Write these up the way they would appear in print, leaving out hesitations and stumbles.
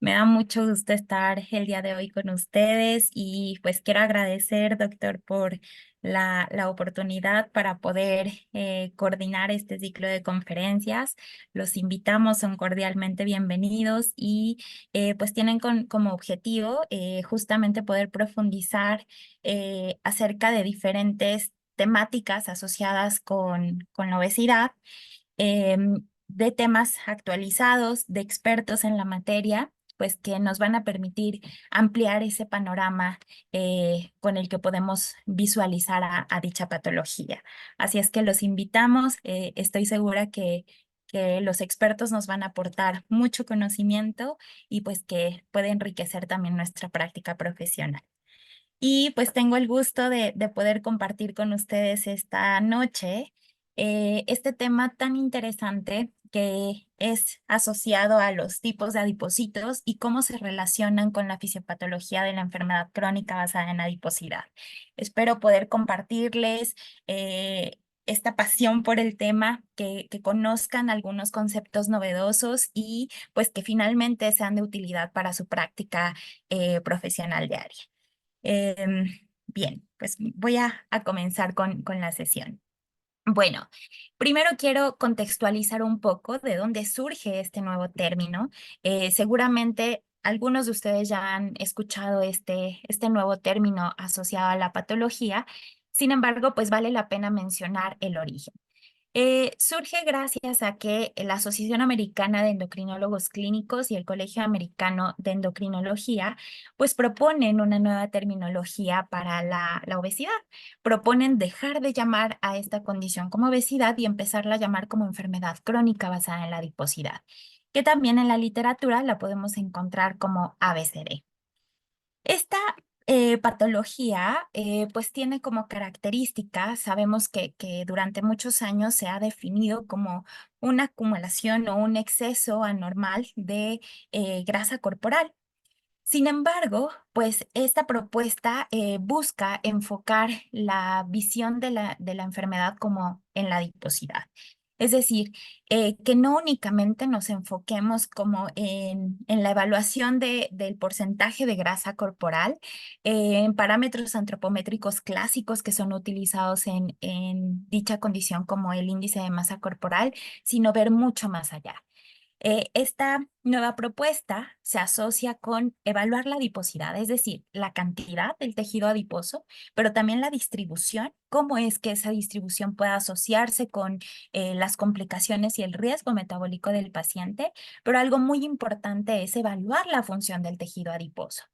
Me da mucho gusto estar el día de hoy con ustedes y pues quiero agradecer, doctor, por la oportunidad para poder coordinar este ciclo de conferencias. Los invitamos, son cordialmente bienvenidos y pues tienen como objetivo justamente poder profundizar acerca de diferentes temáticas asociadas con la obesidad, de temas actualizados, de expertos en la materia, pues que nos van a permitir ampliar ese panorama con el que podemos visualizar a dicha patología. Así es que los invitamos, estoy segura que los expertos nos van a aportar mucho conocimiento y pues que puede enriquecer también nuestra práctica profesional. Y pues tengo el gusto de poder compartir con ustedes esta noche este tema tan interesante que es asociado a los tipos de adipocitos y cómo se relacionan con la fisiopatología de la enfermedad crónica basada en adiposidad. Espero poder compartirles esta pasión por el tema, que conozcan algunos conceptos novedosos y pues que finalmente sean de utilidad para su práctica profesional diaria. Em, Bien, pues voy a comenzar con la sesión. Bueno, primero quiero contextualizar un poco de dónde surge este nuevo término. Seguramente algunos de ustedes ya han escuchado este nuevo término asociado a la patología. Sin embargo, pues vale la pena mencionar el origen. Surge gracias a que la Asociación Americana de Endocrinólogos Clínicos y el Colegio Americano de Endocrinología pues proponen una nueva terminología para la obesidad. Proponen dejar de llamar a esta condición como obesidad y empezarla a llamar como enfermedad crónica basada en la adiposidad, que también en la literatura la podemos encontrar como ABCD. Esta patología pues tiene como característica, sabemos que durante muchos años se ha definido como una acumulación o un exceso anormal de grasa corporal. Sin embargo, pues esta propuesta busca enfocar la visión de la enfermedad como en la adiposidad. Es decir, que no únicamente nos enfoquemos como en la evaluación del porcentaje de grasa corporal, en parámetros antropométricos clásicos que son utilizados en dicha condición como el índice de masa corporal, sino ver mucho más allá. Esta nueva propuesta se asocia con evaluar la adiposidad, es decir, la cantidad del tejido adiposo, pero también la distribución, cómo es que esa distribución puede asociarse con las complicaciones y el riesgo metabólico del paciente, pero algo muy importante es evaluar la función del tejido adiposo.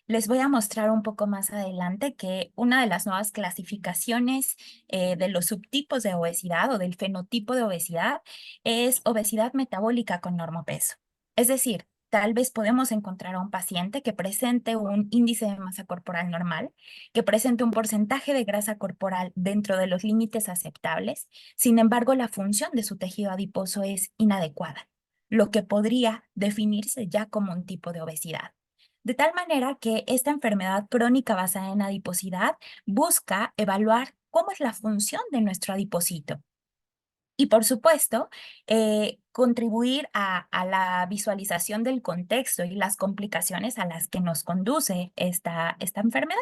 Les voy a mostrar un poco más adelante que una de las nuevas clasificaciones de los subtipos de obesidad o del fenotipo de obesidad es obesidad metabólica con normopeso. Es decir, tal vez podemos encontrar a un paciente que presente un índice de masa corporal normal, que presente un porcentaje de grasa corporal dentro de los límites aceptables. Sin embargo, la función de su tejido adiposo es inadecuada, lo que podría definirse ya como un tipo de obesidad. De tal manera que esta enfermedad crónica basada en adiposidad busca evaluar cómo es la función de nuestro adipocito y, por supuesto, contribuir a la visualización del contexto y las complicaciones a las que nos conduce esta enfermedad,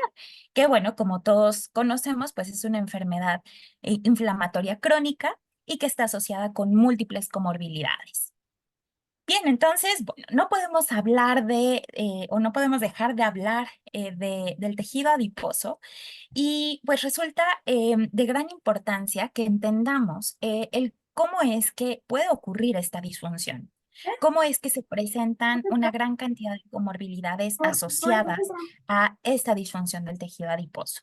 que, bueno, como todos conocemos, pues es una enfermedad inflamatoria crónica y que está asociada con múltiples comorbilidades. Bien, entonces, bueno, no podemos hablar o no podemos dejar de hablar del tejido adiposo y pues resulta de gran importancia que entendamos el cómo es que puede ocurrir esta disfunción, cómo es que se presentan una gran cantidad de comorbilidades asociadas a esta disfunción del tejido adiposo.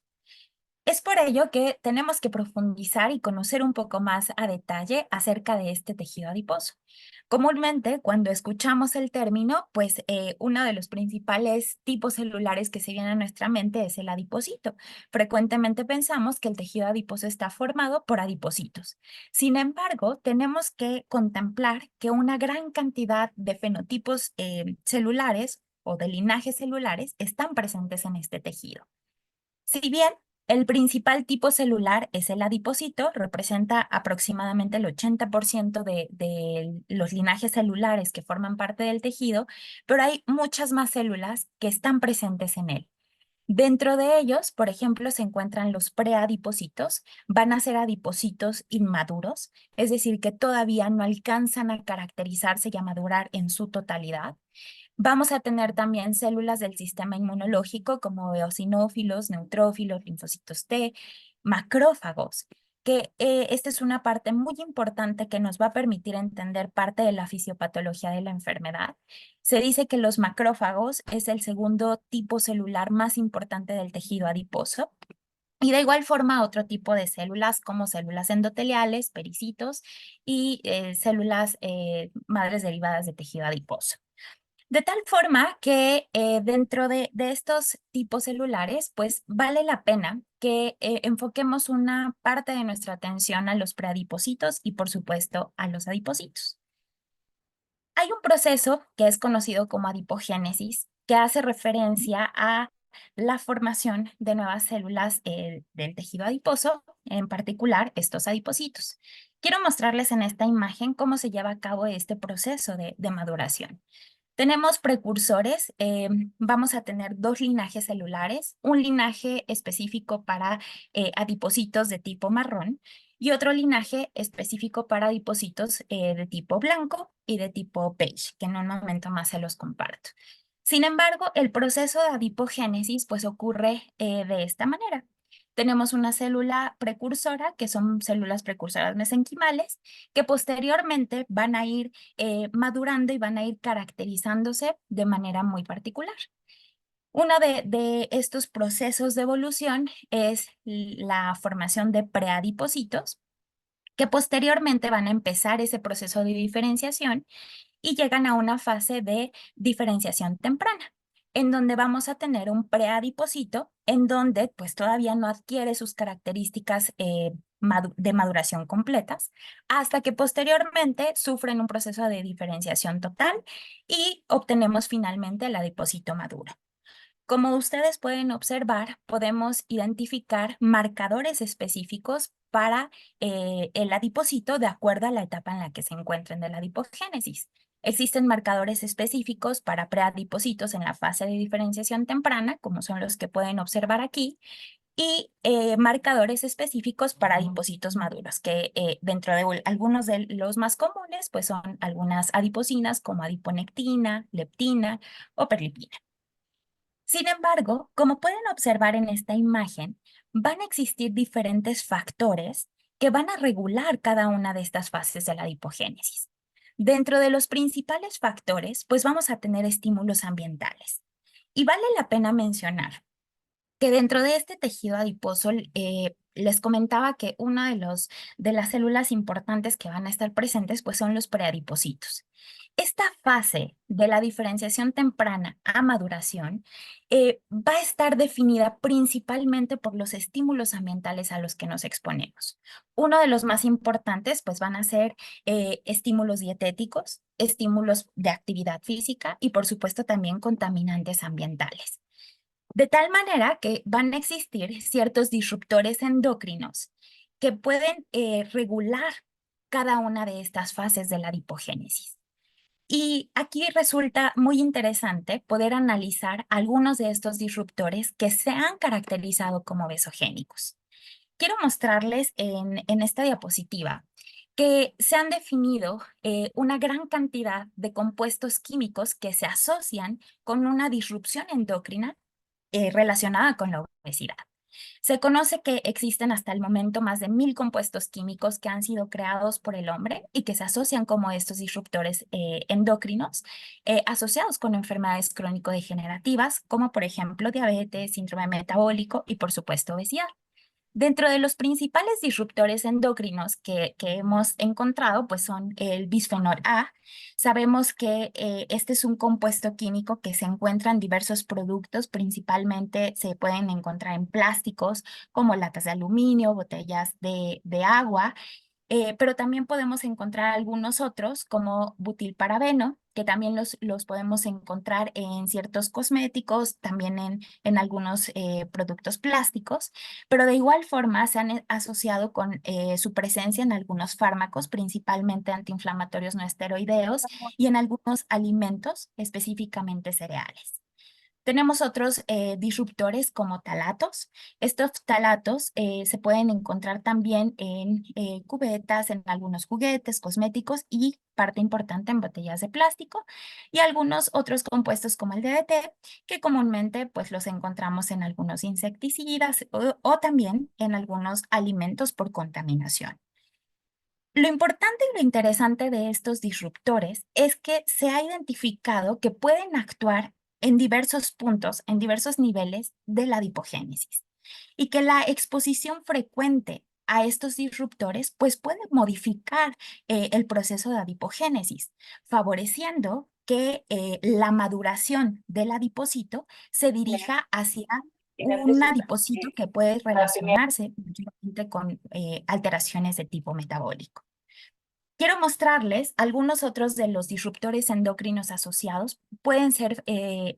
Es por ello que tenemos que profundizar y conocer un poco más a detalle acerca de este tejido adiposo. Comúnmente, cuando escuchamos el término, pues uno de los principales tipos celulares que se viene a nuestra mente es el adipocito. Frecuentemente pensamos que el tejido adiposo está formado por adipocitos. Sin embargo, tenemos que contemplar que una gran cantidad de fenotipos celulares o de linajes celulares están presentes en este tejido. Si bien El principal tipo celular es el adipocito, representa aproximadamente el 80% de los linajes celulares que forman parte del tejido, pero hay muchas más células que están presentes en él. Dentro de ellos, por ejemplo, se encuentran los preadipocitos, van a ser adipocitos inmaduros, es decir, que todavía no alcanzan a caracterizarse y a madurar en su totalidad. Vamos a tener también células del sistema inmunológico como eosinófilos, neutrófilos, linfocitos T, macrófagos, que esta es una parte muy importante que nos va a permitir entender parte de la fisiopatología de la enfermedad. Se dice que los macrófagos es el segundo tipo celular más importante del tejido adiposo. Y de igual forma, otro tipo de células como células endoteliales, pericitos y células madres derivadas de tejido adiposo. De tal forma que dentro de estos tipos celulares, pues vale la pena que enfoquemos una parte de nuestra atención a los preadipocitos y por supuesto a los adipocitos. Hay un proceso que es conocido como adipogénesis, que hace referencia a la formación de nuevas células del tejido adiposo, en particular estos adipocitos. Quiero mostrarles en esta imagen cómo se lleva a cabo este proceso de maduración. Tenemos precursores, vamos a tener dos linajes celulares, un linaje específico para adipocitos de tipo marrón y otro linaje específico para adipocitos de tipo blanco y de tipo beige, que en un momento más se los comparto. Sin embargo, el proceso de adipogénesis pues ocurre de esta manera. Tenemos una célula precursora, que son células precursoras mesenquimales, que posteriormente van a ir madurando y van a ir caracterizándose de manera muy particular. Uno de estos procesos de evolución es la formación de preadipocitos, que posteriormente van a empezar ese proceso de diferenciación y llegan a una fase de diferenciación temprana, en donde vamos a tener un preadipocito, en donde pues todavía no adquiere sus características de maduración completas, hasta que posteriormente sufren un proceso de diferenciación total y obtenemos finalmente el adipocito maduro. Como ustedes pueden observar, podemos identificar marcadores específicos para el adipocito de acuerdo a la etapa en la que se encuentren de la adipogénesis. Existen marcadores específicos para preadipocitos en la fase de diferenciación temprana, como son los que pueden observar aquí, y marcadores específicos para adipocitos maduros, que dentro de algunos de los más comunes, pues son algunas adipocinas como adiponectina, leptina o perlipina. Sin embargo, como pueden observar en esta imagen, van a existir diferentes factores que van a regular cada una de estas fases de la adipogénesis. Dentro de los principales factores, pues vamos a tener estímulos ambientales. Y vale la pena mencionar que dentro de este tejido adiposo, les comentaba que una de las células importantes que van a estar presentes, pues son los preadipocitos. Esta fase de la diferenciación temprana a maduración va a estar definida principalmente por los estímulos ambientales a los que nos exponemos. Uno de los más importantes, pues van a ser estímulos dietéticos, estímulos de actividad física y por supuesto también contaminantes ambientales. De tal manera que van a existir ciertos disruptores endocrinos que pueden regular cada una de estas fases de la adipogénesis. Y aquí resulta muy interesante poder analizar algunos de estos disruptores que se han caracterizado como besogénicos. Quiero mostrarles en esta diapositiva que se han definido una gran cantidad de compuestos químicos que se asocian con una disrupción endocrina relacionada con la obesidad. Se conoce que existen hasta el momento más de 1000 compuestos químicos que han sido creados por el hombre y que se asocian como estos disruptores endocrinos asociados con enfermedades crónico-degenerativas, como por ejemplo diabetes, síndrome metabólico y por supuesto obesidad. Dentro de los principales disruptores endocrinos que hemos encontrado, pues son el bisfenol A. Sabemos que este es un compuesto químico que se encuentra en diversos productos, principalmente se pueden encontrar en plásticos como latas de aluminio, botellas de agua, pero también podemos encontrar algunos otros como butilparabeno, que también los podemos encontrar en ciertos cosméticos, también en algunos productos plásticos, pero de igual forma se han asociado con su presencia en algunos fármacos, principalmente antiinflamatorios no esteroideos, y en algunos alimentos, específicamente cereales. Tenemos otros disruptores como talatos. Estos talatos se pueden encontrar también en cubetas, en algunos juguetes, cosméticos y parte importante en botellas de plástico y algunos otros compuestos como el DDT, que comúnmente pues los encontramos en algunos insecticidas o también en algunos alimentos por contaminación. Lo importante y lo interesante de estos disruptores es que se ha identificado que pueden actuar en diversos puntos, en diversos niveles de la adipogénesis y que la exposición frecuente a estos disruptores pues puede modificar el proceso de adipogénesis, favoreciendo que la maduración del adipocito se dirija hacia un adipocito que puede relacionarse mayormente con alteraciones de tipo metabólico. Quiero mostrarles algunos otros de los disruptores endocrinos asociados. Pueden ser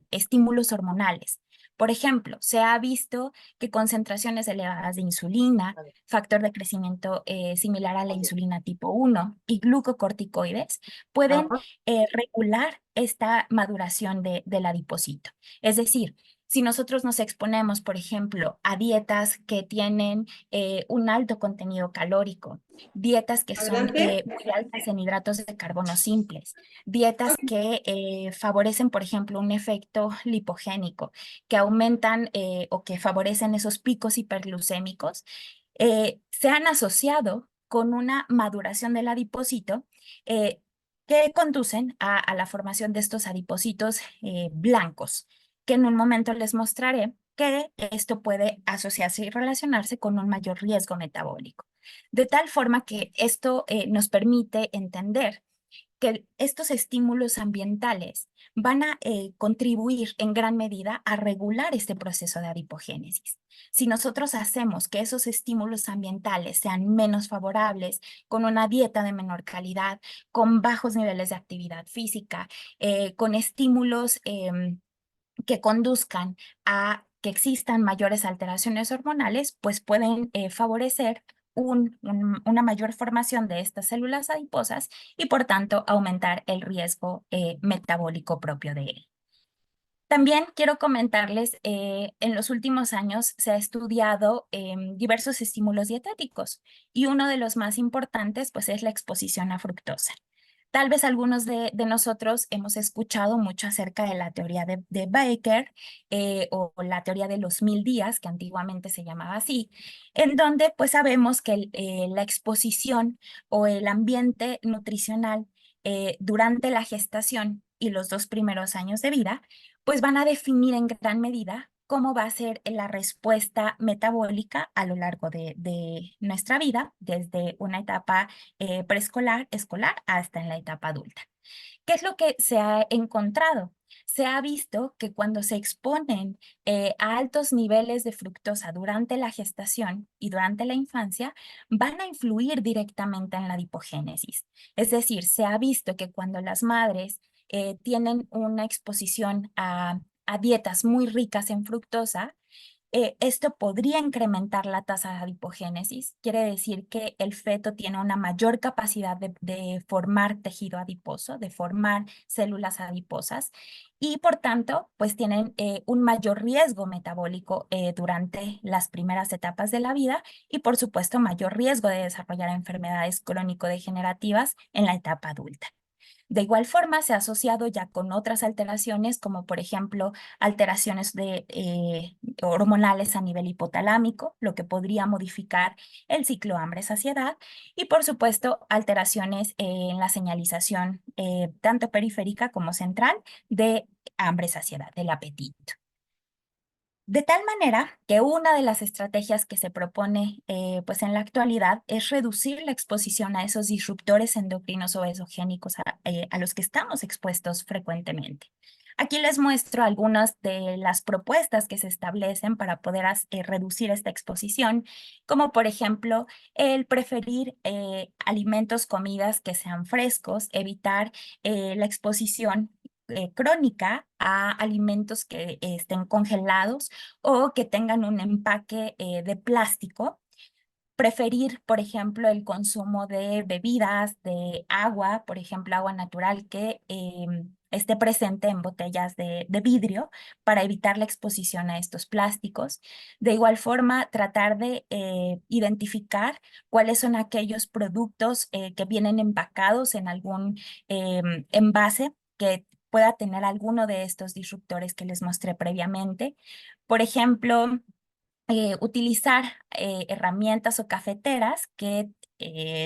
estímulos hormonales. Por ejemplo, se ha visto que concentraciones elevadas de insulina, factor de crecimiento similar a la insulina tipo 1 y glucocorticoides pueden regular esta maduración del adipocito. Es decir, si nosotros nos exponemos, por ejemplo, a dietas que tienen un alto contenido calórico, dietas que son muy altas en hidratos de carbono simples, dietas que favorecen, por ejemplo, un efecto lipogénico, que aumentan o que favorecen esos picos hiperglucémicos, se han asociado con una maduración del adipocito que conducen a la formación de estos adipocitos blancos, que en un momento les mostraré que esto puede asociarse y relacionarse con un mayor riesgo metabólico. De tal forma que esto nos permite entender que estos estímulos ambientales van a contribuir en gran medida a regular este proceso de adipogénesis. Si nosotros hacemos que esos estímulos ambientales sean menos favorables, con una dieta de menor calidad, con bajos niveles de actividad física, con estímulos que conduzcan a que existan mayores alteraciones hormonales, pues pueden favorecer una mayor formación de estas células adiposas y por tanto aumentar el riesgo metabólico propio de él. También quiero comentarles, en los últimos años se ha estudiado diversos estímulos dietéticos y uno de los más importantes pues es la exposición a fructosa. Tal vez algunos de nosotros hemos escuchado mucho acerca de la teoría de Baker o la teoría de los 1000 días, que antiguamente se llamaba así, en donde pues sabemos que la exposición o el ambiente nutricional durante la gestación y los 2 primeros años de vida, pues van a definir en gran medida cómo va a ser la respuesta metabólica a lo largo de nuestra vida, desde una etapa preescolar, escolar, hasta en la etapa adulta. ¿Qué es lo que se ha encontrado? Se ha visto que cuando se exponen a altos niveles de fructosa durante la gestación y durante la infancia, van a influir directamente en la adipogénesis. Es decir, se ha visto que cuando las madres tienen una exposición a dietas muy ricas en fructosa, esto podría incrementar la tasa de adipogénesis. Quiere decir que el feto tiene una mayor capacidad de formar tejido adiposo, de formar células adiposas y por tanto, pues tienen un mayor riesgo metabólico durante las primeras etapas de la vida y por supuesto mayor riesgo de desarrollar enfermedades crónico-degenerativas en la etapa adulta. De igual forma, se ha asociado ya con otras alteraciones, como por ejemplo alteraciones hormonales a nivel hipotalámico, lo que podría modificar el ciclo hambre-saciedad, y por supuesto alteraciones en la señalización tanto periférica como central de hambre-saciedad, del apetito. De tal manera que una de las estrategias que se propone pues en la actualidad es reducir la exposición a esos disruptores endocrinos o exogénicos a los que estamos expuestos frecuentemente. Aquí les muestro algunas de las propuestas que se establecen para poder reducir esta exposición, como por ejemplo el preferir alimentos, comidas que sean frescos, evitar la exposición crónica a alimentos que estén congelados o que tengan un empaque de plástico. Preferir, por ejemplo, el consumo de bebidas, de agua, por ejemplo, agua natural que esté presente en botellas de vidrio para evitar la exposición a estos plásticos. De igual forma, tratar de identificar cuáles son aquellos productos que vienen empacados en algún envase que pueda tener alguno de estos disruptores que les mostré previamente. Por ejemplo, utilizar herramientas o cafeteras que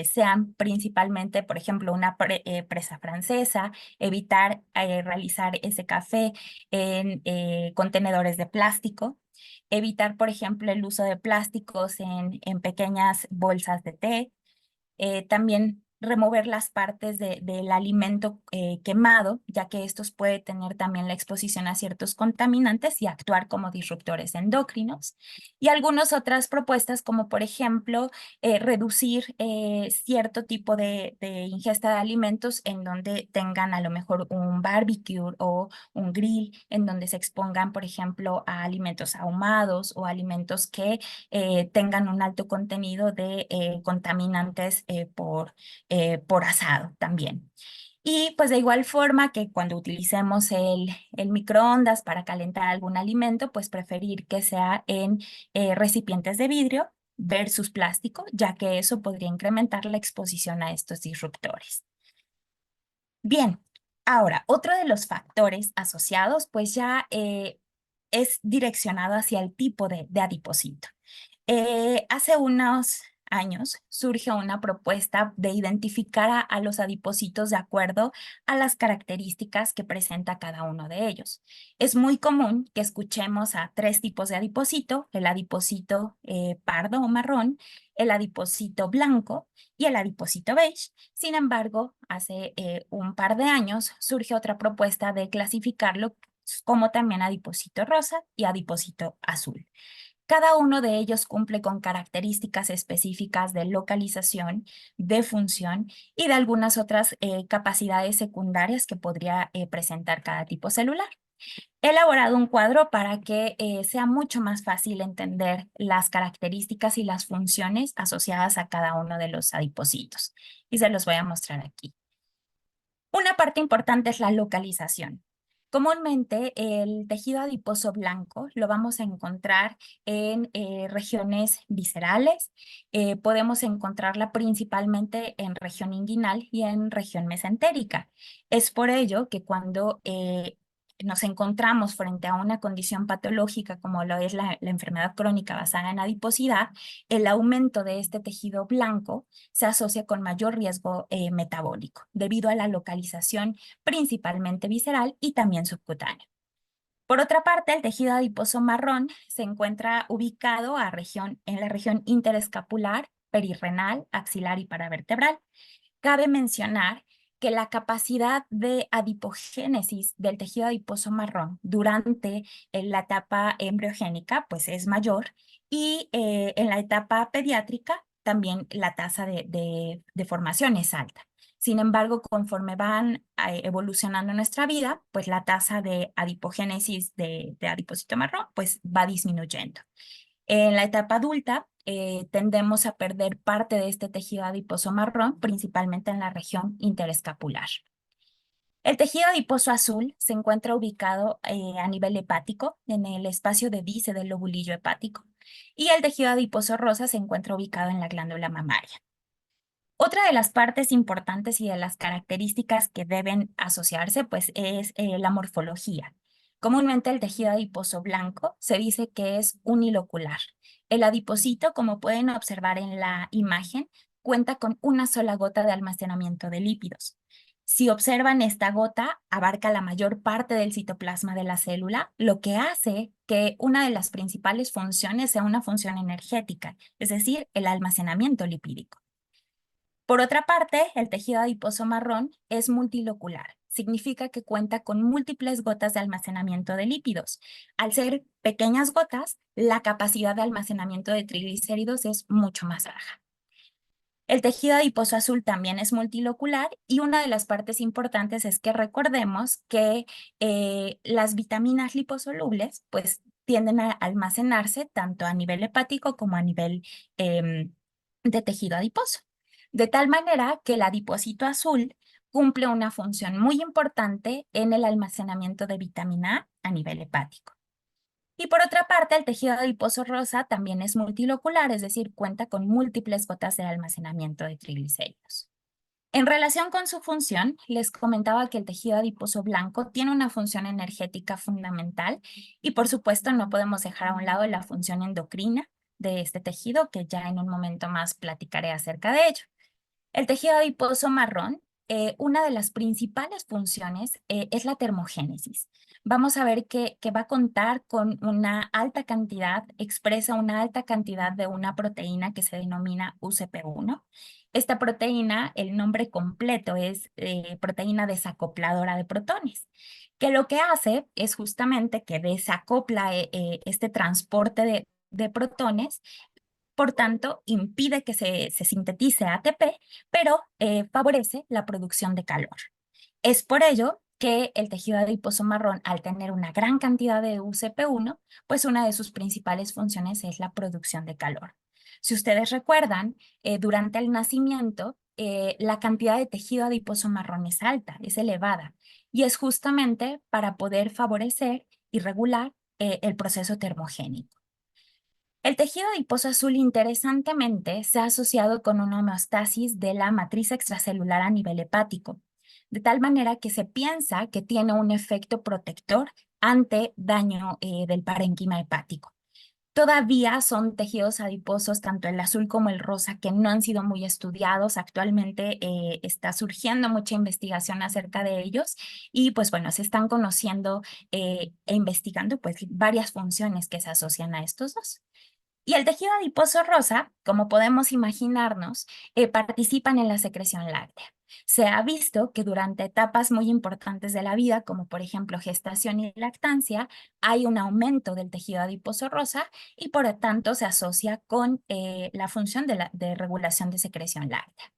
sean principalmente, por ejemplo, una presa francesa, evitar realizar ese café en contenedores de plástico, evitar, por ejemplo, el uso de plásticos en pequeñas bolsas de té, también remover las partes del alimento quemado, ya que estos pueden tener también la exposición a ciertos contaminantes y actuar como disruptores endocrinos. Y algunas otras propuestas, como por ejemplo, reducir cierto tipo de ingesta de alimentos en donde tengan a lo mejor un barbecue o un grill, en donde se expongan, por ejemplo, a alimentos ahumados o alimentos que tengan un alto contenido de contaminantes por asado también. Y pues de igual forma que cuando utilicemos el microondas para calentar algún alimento, pues preferir que sea en recipientes de vidrio versus plástico, ya que eso podría incrementar la exposición a estos disruptores. Bien, ahora, otro de los factores asociados, pues ya es direccionado hacia el tipo de adipocito. Hace unos años surgió una propuesta de identificar a los adipocitos de acuerdo a las características que presenta cada uno de ellos. Es muy común que escuchemos a tres tipos de adipocito: el adipocito pardo o marrón, el adipocito blanco y el adipocito beige. Sin embargo, hace un par de años surgió otra propuesta de clasificarlo como también adipocito rosa y adipocito azul. Cada uno de ellos cumple con características específicas de localización, de función y de algunas otras capacidades secundarias que podría presentar cada tipo celular. He elaborado un cuadro para que sea mucho más fácil entender las características y las funciones asociadas a cada uno de los adipocitos. Y se los voy a mostrar aquí. Una parte importante es la localización. Comúnmente el tejido adiposo blanco lo vamos a encontrar en regiones viscerales. Podemos encontrarla principalmente en región inguinal y en región mesentérica. Es por ello que cuando nos encontramos frente a una condición patológica como lo es la enfermedad crónica basada en adiposidad, el aumento de este tejido blanco se asocia con mayor riesgo metabólico debido a la localización principalmente visceral y también subcutáneo. Por otra parte, el tejido adiposo marrón se encuentra ubicado en la región interescapular, perirrenal, axilar y paravertebral. Cabe mencionar que la capacidad de adipogénesis del tejido adiposo marrón durante la etapa embriogénica pues es mayor, y en la etapa pediátrica también la tasa de formación es alta. Sin embargo, conforme van evolucionando nuestra vida, pues la tasa de adipogénesis de adipocito marrón pues va disminuyendo. En la etapa adulta, tendemos a perder parte de este tejido adiposo marrón, principalmente en la región interescapular. El tejido adiposo azul se encuentra ubicado a nivel hepático, en el espacio de Bise del lobulillo hepático, y el tejido adiposo rosa se encuentra ubicado en la glándula mamaria. Otra de las partes importantes y de las características que deben asociarse, pues, es la morfología. Comúnmente el tejido adiposo blanco se dice que es unilocular. El adipocito, como pueden observar en la imagen, cuenta con una sola gota de almacenamiento de lípidos. Si observan, esta gota abarca la mayor parte del citoplasma de la célula, lo que hace que una de las principales funciones sea una función energética, es decir, el almacenamiento lipídico. Por otra parte, el tejido adiposo marrón es multilocular. Significa que cuenta con múltiples gotas de almacenamiento de lípidos. Al ser pequeñas gotas, la capacidad de almacenamiento de triglicéridos es mucho más baja. El tejido adiposo azul también es multilocular y una de las partes importantes es que recordemos que las vitaminas liposolubles pues tienden a almacenarse tanto a nivel hepático como a nivel de tejido adiposo. De tal manera que el adipocito azul cumple una función muy importante en el almacenamiento de vitamina A nivel hepático. Y por otra parte, el tejido adiposo rosa también es multilocular, es decir, cuenta con múltiples gotas de almacenamiento de triglicéridos. En relación con su función, les comentaba que el tejido adiposo blanco tiene una función energética fundamental y por supuesto no podemos dejar a un lado la función endocrina de este tejido, que ya en un momento más platicaré acerca de ello. El tejido adiposo marrón, una de las principales funciones es la termogénesis. Vamos a ver que va a contar con una alta cantidad, expresa una alta cantidad de una proteína que se denomina UCP1. Esta proteína, el nombre completo es proteína desacopladora de protones, que lo que hace es justamente que desacopla este transporte de protones, por tanto, impide que se sintetice ATP, pero favorece la producción de calor. Es por ello que el tejido adiposo marrón, al tener una gran cantidad de UCP1, pues una de sus principales funciones es la producción de calor. Si ustedes recuerdan, durante el nacimiento, la cantidad de tejido adiposo marrón es alta, es elevada, y es justamente para poder favorecer y regular el proceso termogénico. El tejido adiposo azul, interesantemente, se ha asociado con una homeostasis de la matriz extracelular a nivel hepático, de tal manera que se piensa que tiene un efecto protector ante daño del parénquima hepático. Todavía son tejidos adiposos, tanto el azul como el rosa, que no han sido muy estudiados. Actualmente está surgiendo mucha investigación acerca de ellos y pues bueno, se están conociendo e investigando pues varias funciones que se asocian a estos dos. Y el tejido adiposo rosa, como podemos imaginarnos, participan en la secreción láctea. Se ha visto que durante etapas muy importantes de la vida, como por ejemplo gestación y lactancia, hay un aumento del tejido adiposo rosa y por lo tanto se asocia con la función de regulación de secreción láctea.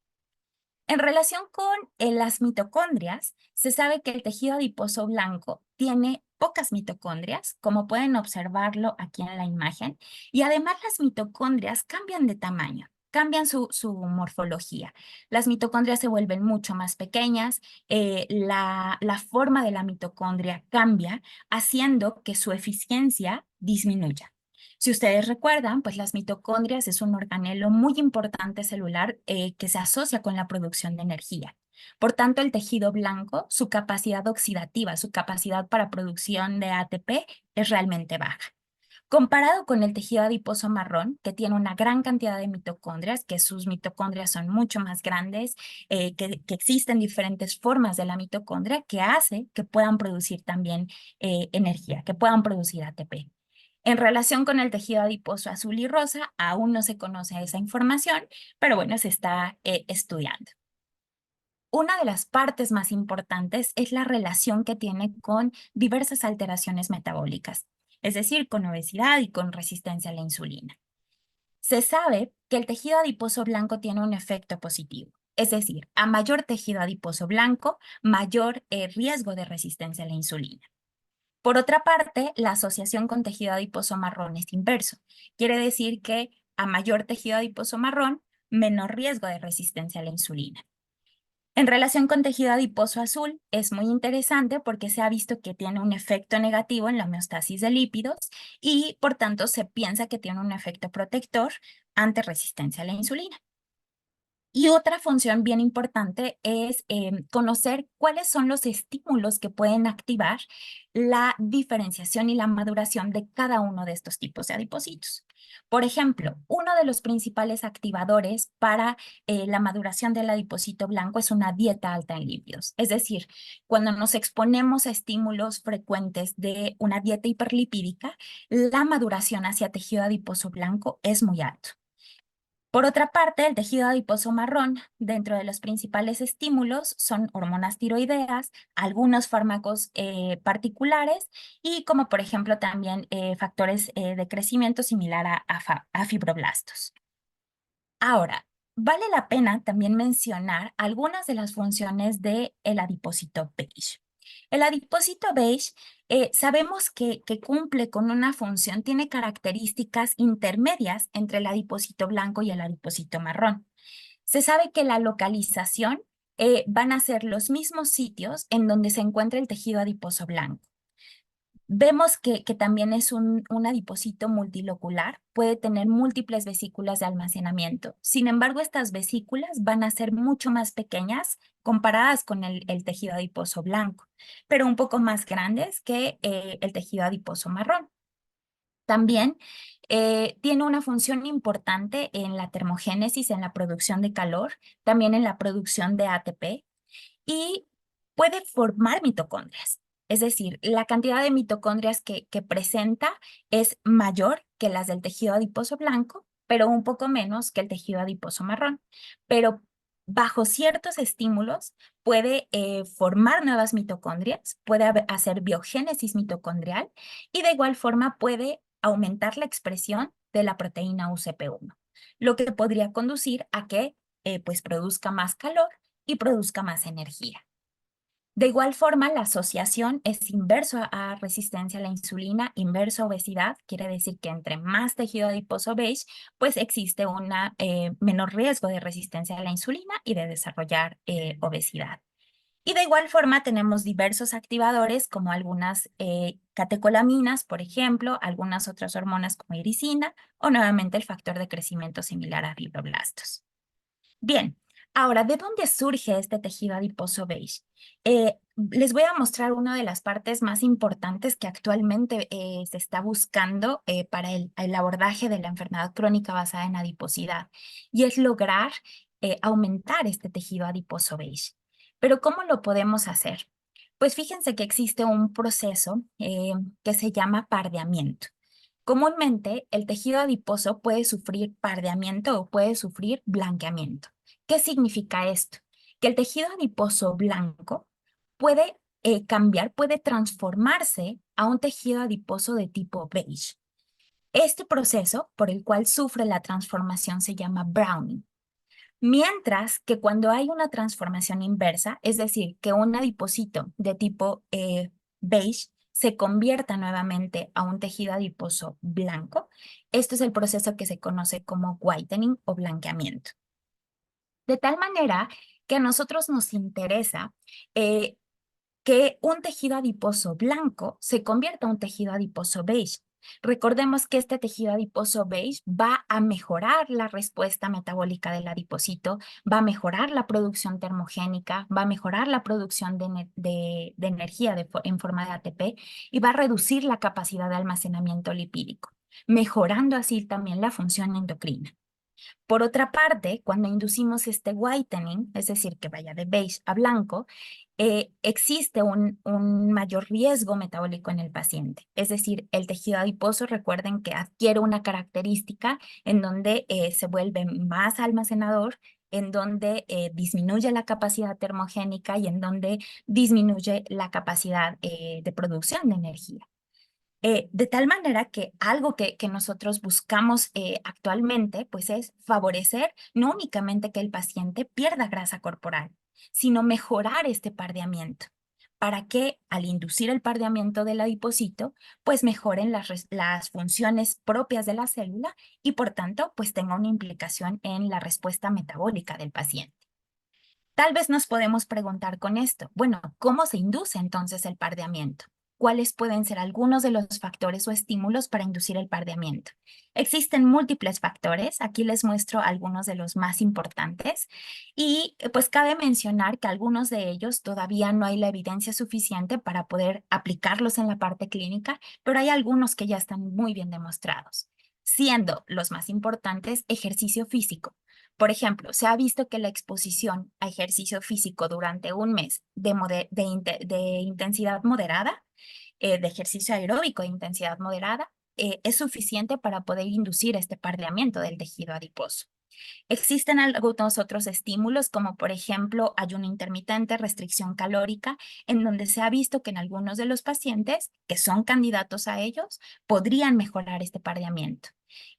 En relación con las mitocondrias, se sabe que el tejido adiposo blanco tiene pocas mitocondrias, como pueden observarlo aquí en la imagen, y además las mitocondrias cambian de tamaño, cambian su morfología. Las mitocondrias se vuelven mucho más pequeñas, la forma de la mitocondria cambia, haciendo que su eficiencia disminuya. Si ustedes recuerdan, pues las mitocondrias es un organelo muy importante celular que se asocia con la producción de energía. Por tanto, el tejido blanco, su capacidad oxidativa, su capacidad para producción de ATP es realmente baja. Comparado con el tejido adiposo marrón, que tiene una gran cantidad de mitocondrias, que sus mitocondrias son mucho más grandes, que existen diferentes formas de la mitocondria, que hace que puedan producir también energía, que puedan producir ATP. En relación con el tejido adiposo azul y rosa, aún no se conoce esa información, pero bueno, se está estudiando. Una de las partes más importantes es la relación que tiene con diversas alteraciones metabólicas, es decir, con obesidad y con resistencia a la insulina. Se sabe que el tejido adiposo blanco tiene un efecto positivo, es decir, a mayor tejido adiposo blanco, mayor riesgo de resistencia a la insulina. Por otra parte, la asociación con tejido adiposo marrón es inverso. Quiere decir que a mayor tejido adiposo marrón, menor riesgo de resistencia a la insulina. En relación con tejido adiposo azul, es muy interesante porque se ha visto que tiene un efecto negativo en la homeostasis de lípidos y, por tanto, se piensa que tiene un efecto protector ante resistencia a la insulina. Y otra función bien importante es conocer cuáles son los estímulos que pueden activar la diferenciación y la maduración de cada uno de estos tipos de adipocitos. Por ejemplo, uno de los principales activadores para la maduración del adipocito blanco es una dieta alta en lípidos. Es decir, cuando nos exponemos a estímulos frecuentes de una dieta hiperlipídica, la maduración hacia tejido adiposo blanco es muy alta. Por otra parte, el tejido adiposo marrón, dentro de los principales estímulos son hormonas tiroideas, algunos fármacos particulares y como por ejemplo también factores de crecimiento similar a fibroblastos. Ahora, vale la pena también mencionar algunas de las funciones del adipocito beige. El adipocito beige sabemos que cumple con una función, tiene características intermedias entre el adipocito blanco y el adipocito marrón. Se sabe que la localización van a ser los mismos sitios en donde se encuentra el tejido adiposo blanco. Vemos que también es un adipocito multilocular, puede tener múltiples vesículas de almacenamiento. Sin embargo, estas vesículas van a ser mucho más pequeñas comparadas con el tejido adiposo blanco, pero un poco más grandes que el tejido adiposo marrón. También tiene una función importante en la termogénesis, en la producción de calor, también en la producción de ATP y puede formar mitocondrias. Es decir, la cantidad de mitocondrias que presenta es mayor que las del tejido adiposo blanco, pero un poco menos que el tejido adiposo marrón. Pero bajo ciertos estímulos puede formar nuevas mitocondrias, puede hacer biogénesis mitocondrial y de igual forma puede aumentar la expresión de la proteína UCP1, lo que podría conducir a que pues produzca más calor y produzca más energía. De igual forma, la asociación es inverso a resistencia a la insulina, inverso a obesidad, quiere decir que entre más tejido adiposo beige, pues existe un menor riesgo de resistencia a la insulina y de desarrollar obesidad. Y de igual forma tenemos diversos activadores como algunas catecolaminas, por ejemplo, algunas otras hormonas como iricina o nuevamente el factor de crecimiento similar a fibroblastos. Bien, ahora, ¿de dónde surge este tejido adiposo beige? Les voy a mostrar una de las partes más importantes que actualmente se está buscando para el abordaje de la enfermedad crónica basada en adiposidad, y es lograr aumentar este tejido adiposo beige. Pero ¿cómo lo podemos hacer? Pues fíjense que existe un proceso que se llama pardeamiento. Comúnmente, el tejido adiposo puede sufrir pardeamiento o puede sufrir blanqueamiento. ¿Qué significa esto? Que el tejido adiposo blanco puede cambiar, puede transformarse a un tejido adiposo de tipo beige. Este proceso por el cual sufre la transformación se llama browning. Mientras que cuando hay una transformación inversa, es decir, que un adiposito de tipo beige se convierta nuevamente a un tejido adiposo blanco, esto es el proceso que se conoce como whitening o blanqueamiento. De tal manera que a nosotros nos interesa eh, que un tejido adiposo blanco se convierta en un tejido adiposo beige. Recordemos que este tejido adiposo beige va a mejorar la respuesta metabólica del adipocito, va a mejorar la producción termogénica, va a mejorar la producción de energía en forma de ATP y va a reducir la capacidad de almacenamiento lipídico, mejorando así también la función endocrina. Por otra parte, cuando inducimos este whitening, es decir, que vaya de beige a blanco, existe un mayor riesgo metabólico en el paciente. Es decir, el tejido adiposo, recuerden que adquiere una característica en donde se vuelve más almacenador, en donde disminuye la capacidad termogénica y en donde disminuye la capacidad de producción de energía. De tal manera que algo que nosotros buscamos actualmente, pues es favorecer no únicamente que el paciente pierda grasa corporal, sino mejorar este pardeamiento para que al inducir el pardeamiento del adipocito, pues mejoren las funciones propias de la célula y por tanto, pues tenga una implicación en la respuesta metabólica del paciente. Tal vez nos podemos preguntar con esto, bueno, ¿cómo se induce entonces el pardeamiento? ¿Cuáles pueden ser algunos de los factores o estímulos para inducir el pardeamiento? Existen múltiples factores, aquí les muestro algunos de los más importantes y pues cabe mencionar que algunos de ellos todavía no hay la evidencia suficiente para poder aplicarlos en la parte clínica, pero hay algunos que ya están muy bien demostrados, siendo los más importantes ejercicio físico. Por ejemplo, se ha visto que la exposición a ejercicio físico durante un mes de intensidad moderada, de ejercicio aeróbico de intensidad moderada, es suficiente para poder inducir este pardeamiento del tejido adiposo. Existen algunos otros estímulos, como por ejemplo ayuno intermitente, restricción calórica, en donde se ha visto que en algunos de los pacientes que son candidatos a ellos podrían mejorar este pardeamiento.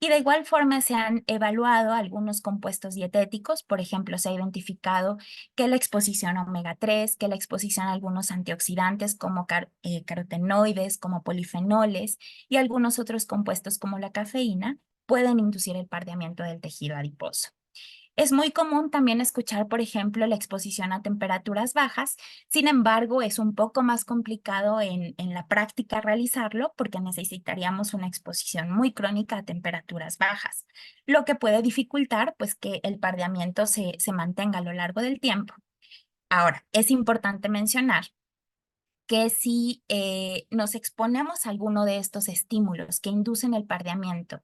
Y de igual forma se han evaluado algunos compuestos dietéticos, por ejemplo, se ha identificado que la exposición a omega 3, que la exposición a algunos antioxidantes como carotenoides, como polifenoles y algunos otros compuestos como la cafeína pueden inducir el pardeamiento del tejido adiposo. Es muy común también escuchar, por ejemplo, la exposición a temperaturas bajas. Sin embargo, es un poco más complicado en la práctica realizarlo porque necesitaríamos una exposición muy crónica a temperaturas bajas, lo que puede dificultar pues que el pardeamiento se mantenga a lo largo del tiempo. Ahora, es importante mencionar que si nos exponemos a alguno de estos estímulos que inducen el pardeamiento,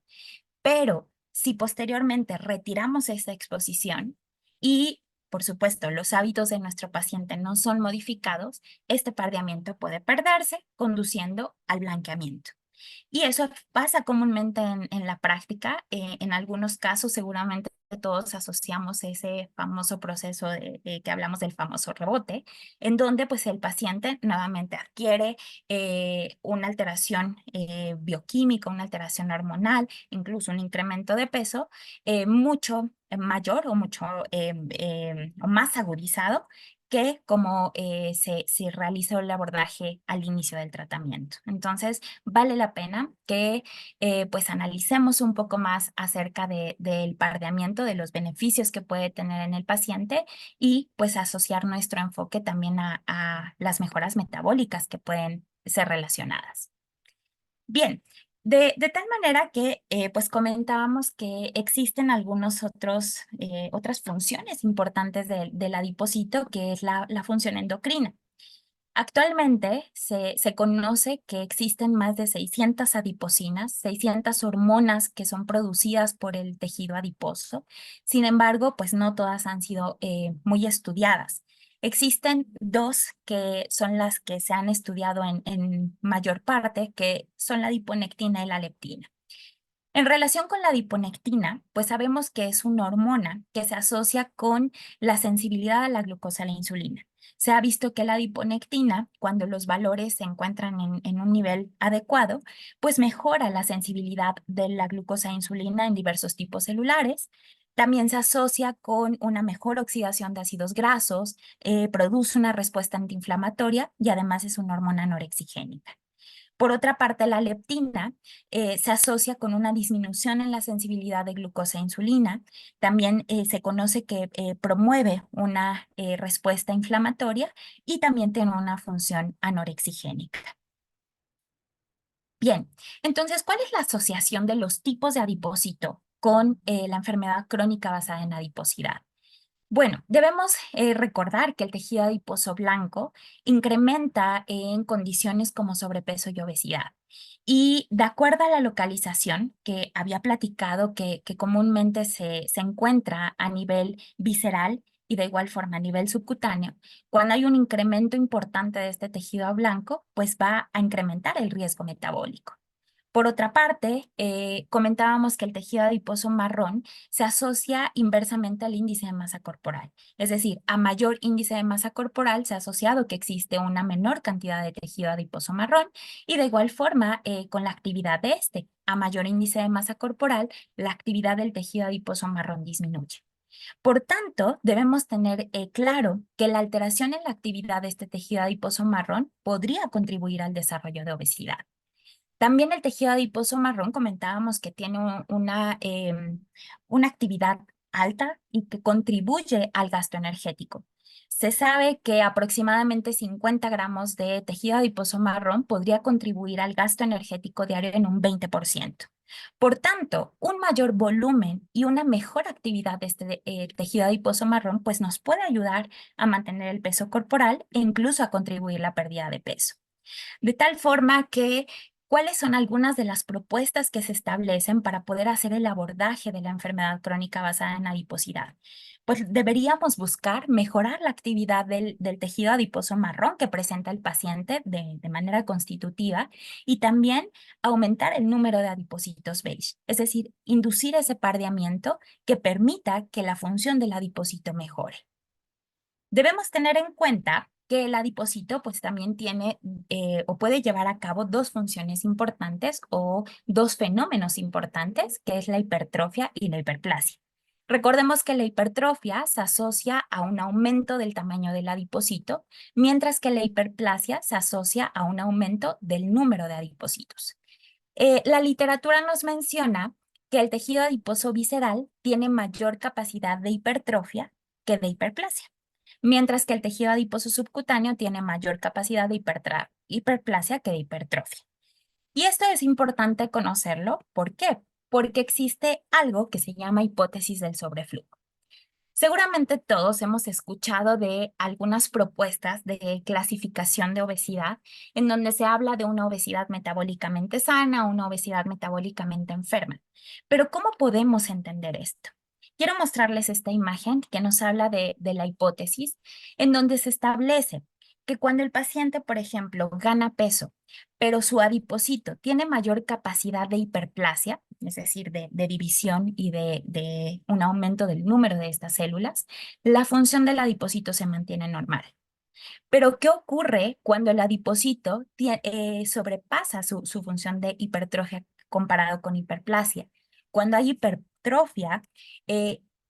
pero si posteriormente retiramos esa exposición y, por supuesto, los hábitos de nuestro paciente no son modificados, este pardeamiento puede perderse, conduciendo al blanqueamiento. Y eso pasa comúnmente en la práctica. En algunos casos, seguramente todos asociamos ese famoso proceso que hablamos del famoso rebote, en donde pues el paciente nuevamente adquiere una alteración bioquímica, una alteración hormonal, incluso un incremento de peso mucho mayor o mucho o más agudizado que como se realiza el abordaje al inicio del tratamiento. Entonces, vale la pena que pues analicemos un poco más acerca del pardeamiento, de los beneficios que puede tener en el paciente y pues asociar nuestro enfoque también a las mejoras metabólicas que pueden ser relacionadas. Bien, de tal manera que pues comentábamos que existen algunos otras funciones importantes del adipocito, que es la función endocrina. Actualmente se conoce que existen más de 600 adiposinas, 600 hormonas que son producidas por el tejido adiposo. Sin embargo, pues no todas han sido muy estudiadas. Existen dos que son las que se han estudiado en mayor parte, que son la adiponectina y la leptina. En relación con la adiponectina, pues sabemos que es una hormona que se asocia con la sensibilidad a la glucosa y la insulina. Se ha visto que la adiponectina, cuando los valores se encuentran en un nivel adecuado, pues mejora la sensibilidad de la glucosa e insulina en diversos tipos celulares. También se asocia con una mejor oxidación de ácidos grasos, produce una respuesta antiinflamatoria y además es una hormona anorexigénica. Por otra parte, la leptina se asocia con una disminución en la sensibilidad de glucosa e insulina. También se conoce que promueve una respuesta inflamatoria y también tiene una función anorexigénica. Bien, entonces, ¿cuál es la asociación de los tipos de adipósito con la enfermedad crónica basada en adiposidad? Bueno, debemos recordar que el tejido adiposo blanco incrementa en condiciones como sobrepeso y obesidad. Y de acuerdo a la localización que había platicado que comúnmente se encuentra a nivel visceral y de igual forma a nivel subcutáneo, cuando hay un incremento importante de este tejido blanco, pues va a incrementar el riesgo metabólico. Por otra parte, comentábamos que el tejido adiposo marrón se asocia inversamente al índice de masa corporal. Es decir, a mayor índice de masa corporal se ha asociado que existe una menor cantidad de tejido adiposo marrón y de igual forma con la actividad de este. A mayor índice de masa corporal, la actividad del tejido adiposo marrón disminuye. Por tanto, debemos tener claro que la alteración en la actividad de este tejido adiposo marrón podría contribuir al desarrollo de obesidad. También el tejido adiposo marrón comentábamos que tiene una actividad alta y que contribuye al gasto energético. Se sabe que aproximadamente 50 gramos de tejido adiposo marrón podría contribuir al gasto energético diario en un 20%. Por tanto, un mayor volumen y una mejor actividad de este tejido adiposo marrón pues nos puede ayudar a mantener el peso corporal e incluso a contribuir a la pérdida de peso. De tal forma que, ¿cuáles son algunas de las propuestas que se establecen para poder hacer el abordaje de la enfermedad crónica basada en adiposidad? pues deberíamos buscar mejorar la actividad del tejido adiposo marrón que presenta el paciente de manera constitutiva y también aumentar el número de adipocitos beige, es decir, inducir ese pardeamiento que permita que la función del adipocito mejore. Debemos tener en cuenta que el adipocito pues también tiene o puede llevar a cabo dos funciones importantes o dos fenómenos importantes, que es la hipertrofia y la hiperplasia. Recordemos que la hipertrofia se asocia a un aumento del tamaño del adipocito, mientras que la hiperplasia se asocia a un aumento del número de adipocitos. La literatura nos menciona que el tejido adiposo visceral tiene mayor capacidad de hipertrofia que de hiperplasia, mientras que el tejido adiposo subcutáneo tiene mayor capacidad de hiperplasia que de hipertrofia. Y esto es importante conocerlo. ¿Por qué? Porque existe algo que se llama hipótesis del sobreflujo. Seguramente todos hemos escuchado de algunas propuestas de clasificación de obesidad en donde se habla de una obesidad metabólicamente sana o una obesidad metabólicamente enferma. Pero ¿cómo podemos entender esto? Quiero mostrarles esta imagen que nos habla de la hipótesis en donde se establece que cuando el paciente, por ejemplo, gana peso, pero su adipocito tiene mayor capacidad de hiperplasia, es decir, de división y de un aumento del número de estas células, la función del adipocito se mantiene normal. Pero, ¿qué ocurre cuando el adipocito sobrepasa su función de hipertrofia comparado con hiperplasia? Cuando hay hipertrofia,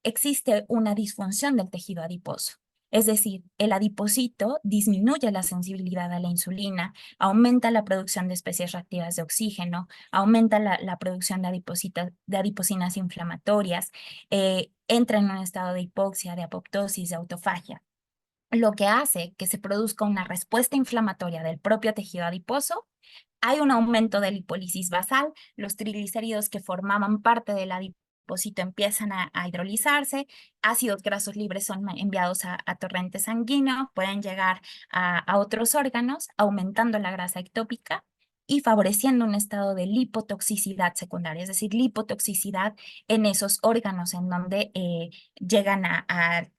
existe una disfunción del tejido adiposo. Es decir, el adipocito disminuye la sensibilidad a la insulina, aumenta la producción de especies reactivas de oxígeno, aumenta la producción de adipocinas inflamatorias, entra en un estado de hipoxia, de apoptosis, de autofagia, lo que hace que se produzca una respuesta inflamatoria del propio tejido adiposo. Hay un aumento de lipólisis basal, los triglicéridos que formaban parte del adipocito empiezan a hidrolizarse, ácidos grasos libres son enviados a torrente sanguíneo, pueden llegar a otros órganos, aumentando la grasa ectópica y favoreciendo un estado de lipotoxicidad secundaria, es decir, lipotoxicidad en esos órganos en donde llegan a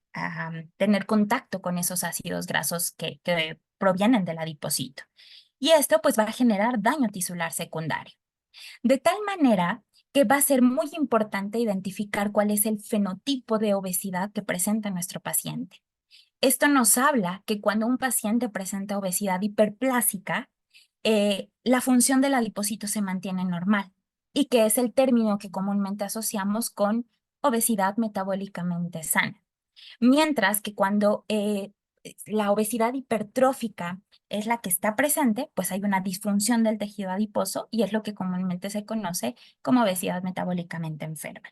tener contacto con esos ácidos grasos que provienen del adipocito. Y esto pues va a generar daño tisular secundario. De tal manera que va a ser muy importante identificar cuál es el fenotipo de obesidad que presenta nuestro paciente. Esto nos habla que cuando un paciente presenta obesidad hiperplásica, la función del adipocito se mantiene normal y que es el término que comúnmente asociamos con obesidad metabólicamente sana. Mientras que cuando la obesidad hipertrófica es la que está presente, pues hay una disfunción del tejido adiposo y es lo que comúnmente se conoce como obesidad metabólicamente enferma.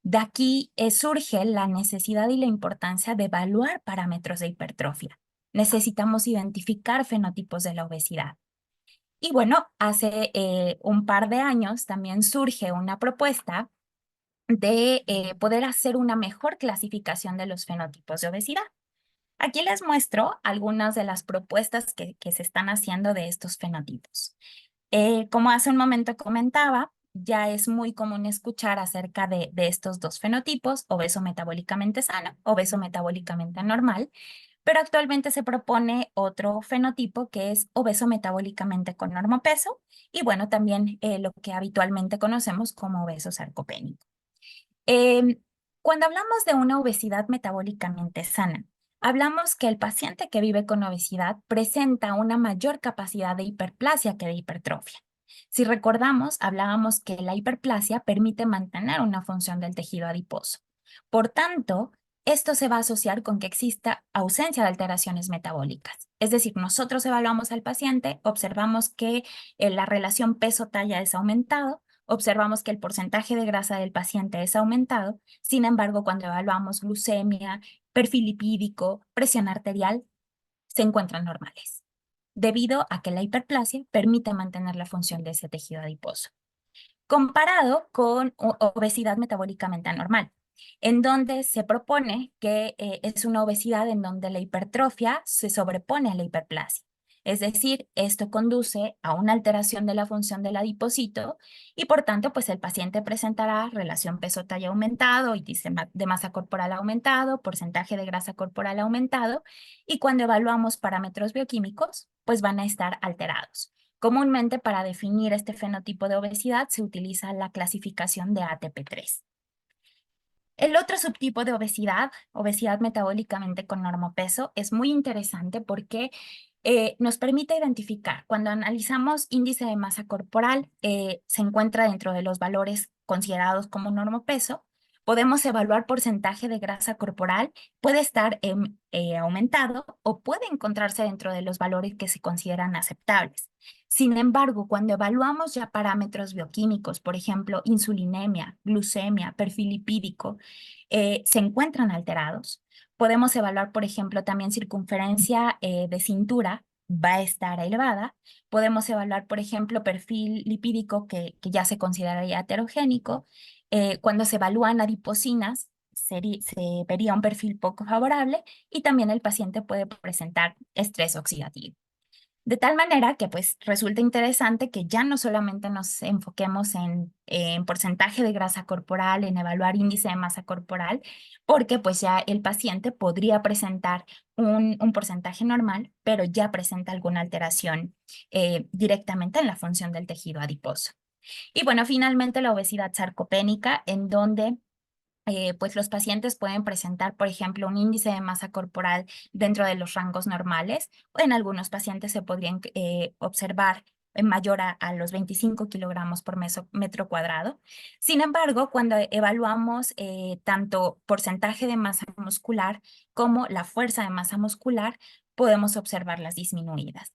De aquí surge la necesidad y la importancia de evaluar parámetros de hipertrofia. Necesitamos identificar fenotipos de la obesidad. Y bueno, hace un par de años también surge una propuesta de poder hacer una mejor clasificación de los fenotipos de obesidad. Aquí les muestro algunas de las propuestas que se están haciendo de estos fenotipos. Como hace un momento comentaba, ya es muy común escuchar acerca de estos dos fenotipos, obeso metabólicamente sano, obeso metabólicamente normal, pero actualmente se propone otro fenotipo que es obeso metabólicamente con normopeso y bueno, también lo que habitualmente conocemos como obeso sarcopénico. Em, Cuando hablamos de una obesidad metabólicamente sana, hablamos que el paciente que vive con obesidad presenta una mayor capacidad de hiperplasia que de hipertrofia. Si recordamos, hablábamos que la hiperplasia permite mantener una función del tejido adiposo. Por tanto, esto se va a asociar con que exista ausencia de alteraciones metabólicas. Es decir, nosotros evaluamos al paciente, observamos que la relación peso-talla es aumentado, observamos que el porcentaje de grasa del paciente es aumentado. Sin embargo, cuando evaluamos glucemia, perfil lipídico, presión arterial, se encuentran normales, debido a que la hiperplasia permite mantener la función de ese tejido adiposo. Comparado con obesidad metabólicamente anormal, en donde se propone que es una obesidad en donde la hipertrofia se sobrepone a la hiperplasia. Es decir, esto conduce a una alteración de la función del adipocito y por tanto, pues el paciente presentará relación peso-talla aumentado, índice de masa corporal aumentado, porcentaje de grasa corporal aumentado y cuando evaluamos parámetros bioquímicos, pues van a estar alterados. Comúnmente para definir este fenotipo de obesidad se utiliza la clasificación de ATP3. El otro subtipo de obesidad, obesidad metabólicamente con normopeso, es muy interesante porque nos permite identificar, cuando analizamos índice de masa corporal, se encuentra dentro de los valores considerados como normopeso. Podemos evaluar porcentaje de grasa corporal, puede estar aumentado o puede encontrarse dentro de los valores que se consideran aceptables. Sin embargo, cuando evaluamos ya parámetros bioquímicos, por ejemplo, insulinemia, glucemia, perfil lipídico, se encuentran alterados. Podemos evaluar, por ejemplo, también circunferencia de cintura va a estar elevada. Podemos evaluar, por ejemplo, perfil lipídico que ya se consideraría heterogénico. Cuando se evalúan adiposinas, se vería un perfil poco favorable y también el paciente puede presentar estrés oxidativo. De tal manera que pues resulta interesante que ya no solamente nos enfoquemos en porcentaje de grasa corporal, en evaluar índice de masa corporal, porque pues ya el paciente podría presentar un porcentaje normal, pero ya presenta alguna alteración directamente en la función del tejido adiposo. Y bueno, finalmente la obesidad sarcopénica, en donde pues los pacientes pueden presentar, por ejemplo, un índice de masa corporal dentro de los rangos normales. En algunos pacientes se podrían observar mayor a los 25 kilogramos por metro cuadrado. Sin embargo, cuando evaluamos tanto porcentaje de masa muscular como la fuerza de masa muscular, podemos observarlas disminuidas.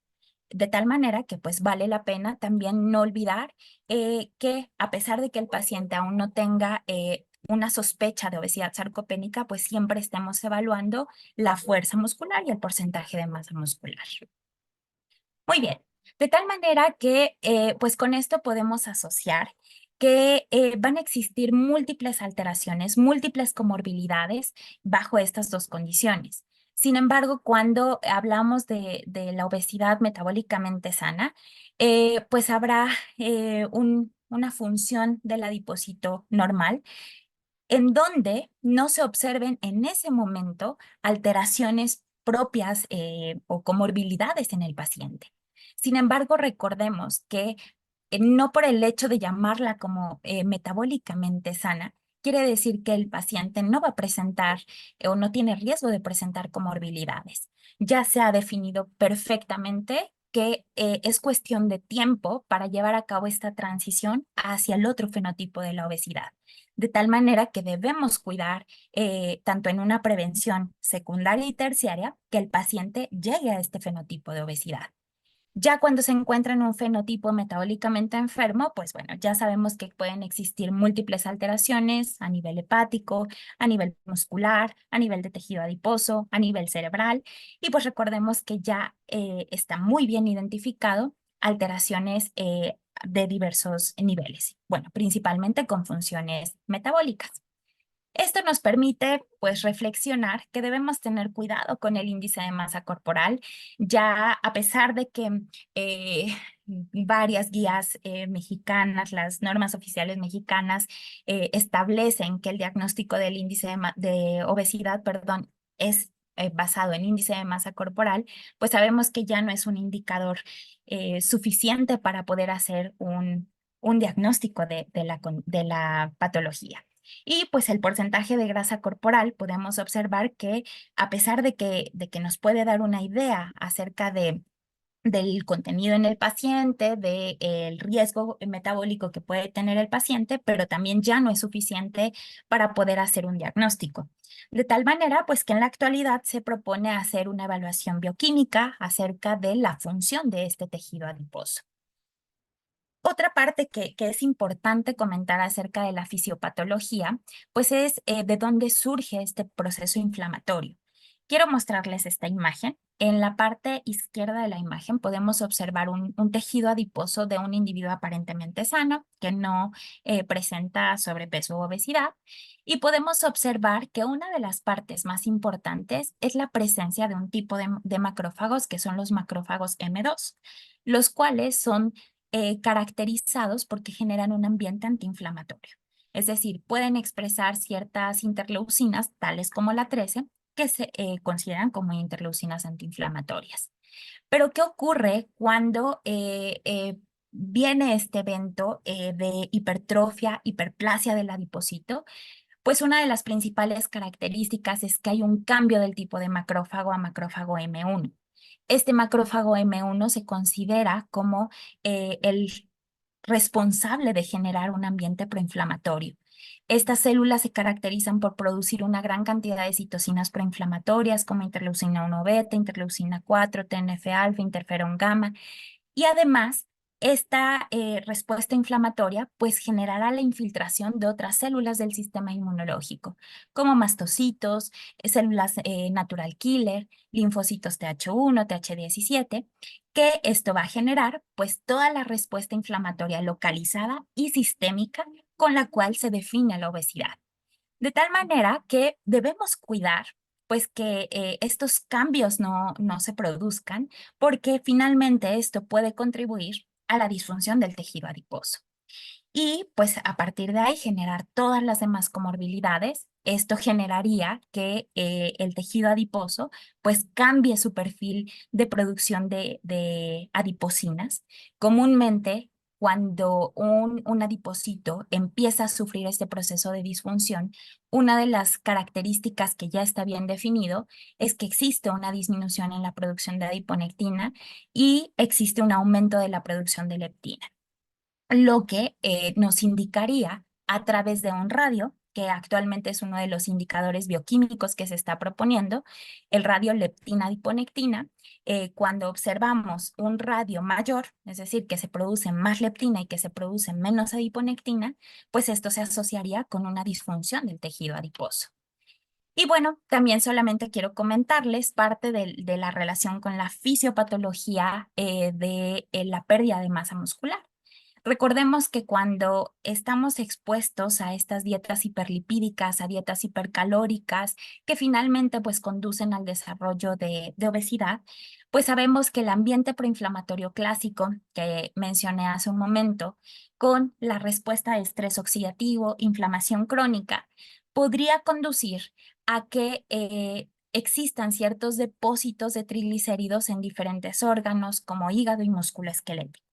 De tal manera que pues vale la pena también no olvidar que a pesar de que el paciente aún no tenga una sospecha de obesidad sarcopénica, pues siempre estemos evaluando la fuerza muscular y el porcentaje de masa muscular. Muy bien, de tal manera que pues con esto podemos asociar que van a existir múltiples alteraciones, múltiples comorbilidades bajo estas dos condiciones. Sin embargo, cuando hablamos de la obesidad metabólicamente sana, pues habrá una función del adipocito normal en donde no se observen en ese momento alteraciones propias o comorbilidades en el paciente. Sin embargo, recordemos que no por el hecho de llamarla como metabólicamente sana, quiere decir que el paciente no va a presentar o no tiene riesgo de presentar comorbilidades. Ya se ha definido perfectamente que es cuestión de tiempo para llevar a cabo esta transición hacia el otro fenotipo de la obesidad. De tal manera que debemos cuidar tanto en una prevención secundaria y terciaria que el paciente llegue a este fenotipo de obesidad. Ya cuando se encuentra en un fenotipo metabólicamente enfermo, pues bueno, ya sabemos que pueden existir múltiples alteraciones a nivel hepático, a nivel muscular, a nivel de tejido adiposo, a nivel cerebral, y pues recordemos que ya está muy bien identificado alteraciones de diversos niveles, bueno, principalmente con funciones metabólicas. Esto nos permite, pues, reflexionar que debemos tener cuidado con el índice de masa corporal, ya a pesar de que varias guías mexicanas, las normas oficiales mexicanas, establecen que el diagnóstico del índice de obesidad, perdón, es basado en índice de masa corporal, pues sabemos que ya no es un indicador suficiente para poder hacer un diagnóstico de la patología. Y pues el porcentaje de grasa corporal, podemos observar que a pesar de que nos puede dar una idea acerca del contenido en el paciente, del riesgo metabólico que puede tener el paciente, pero también ya no es suficiente para poder hacer un diagnóstico. De tal manera, pues que en la actualidad se propone hacer una evaluación bioquímica acerca de la función de este tejido adiposo. Otra parte que es importante comentar acerca de la fisiopatología, pues es de dónde surge este proceso inflamatorio. Quiero mostrarles esta imagen. En la parte izquierda de la imagen podemos observar un tejido adiposo de un individuo aparentemente sano que no presenta sobrepeso u obesidad. Y podemos observar que una de las partes más importantes es la presencia de un tipo de macrófagos que son los macrófagos M2, los cuales son caracterizados porque generan un ambiente antiinflamatorio. Es decir, pueden expresar ciertas interleucinas, tales como la 13, que se consideran como interleucinas antiinflamatorias. Pero, ¿qué ocurre cuando viene este evento de hipertrofia, hiperplasia del adipocito? Pues una de las principales características es que hay un cambio del tipo de macrófago a macrófago M1. Este macrófago M1 se considera como el responsable de generar un ambiente proinflamatorio. Estas células se caracterizan por producir una gran cantidad de citocinas proinflamatorias como interleucina 1 beta, interleucina 4, TNF-alfa, interferón gamma, y además, esta respuesta inflamatoria pues generará la infiltración de otras células del sistema inmunológico, como mastocitos, células natural killer, linfocitos TH1, TH17, que esto va a generar pues toda la respuesta inflamatoria localizada y sistémica con la cual se define la obesidad. De tal manera que debemos cuidar pues que estos cambios no se produzcan, porque finalmente esto puede contribuir a la disfunción del tejido adiposo. Y pues a partir de ahí generar todas las demás comorbilidades. Esto generaría que el tejido adiposo pues cambie su perfil de producción de adiposinas. Comúnmente, cuando un adipocito empieza a sufrir este proceso de disfunción, una de las características que ya está bien definido es que existe una disminución en la producción de adiponectina y existe un aumento de la producción de leptina, lo que nos indicaría a través de un radio, que actualmente es uno de los indicadores bioquímicos que se está proponiendo, el radio leptina-adiponectina. Cuando observamos un radio mayor, es decir, que se produce más leptina y que se produce menos adiponectina, pues esto se asociaría con una disfunción del tejido adiposo. Y bueno, también solamente quiero comentarles parte de la relación con la fisiopatología de la pérdida de masa muscular. Recordemos que cuando estamos expuestos a estas dietas hiperlipídicas, a dietas hipercalóricas, que finalmente pues conducen al desarrollo de obesidad, pues sabemos que el ambiente proinflamatorio clásico que mencioné hace un momento, con la respuesta a estrés oxidativo, inflamación crónica, podría conducir a que existan ciertos depósitos de triglicéridos en diferentes órganos como hígado y músculo esquelético.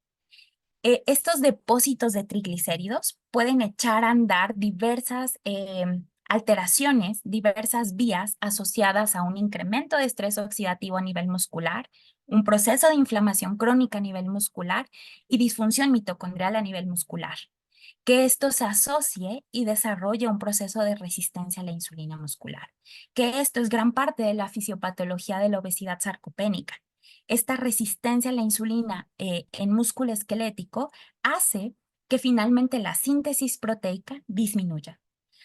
Estos depósitos de triglicéridos pueden echar a andar diversas alteraciones, diversas vías asociadas a un incremento de estrés oxidativo a nivel muscular, un proceso de inflamación crónica a nivel muscular y disfunción mitocondrial a nivel muscular. Que esto se asocie y desarrolle un proceso de resistencia a la insulina muscular, que esto es gran parte de la fisiopatología de la obesidad sarcopénica. Esta resistencia a la insulina en músculo esquelético hace que finalmente la síntesis proteica disminuya.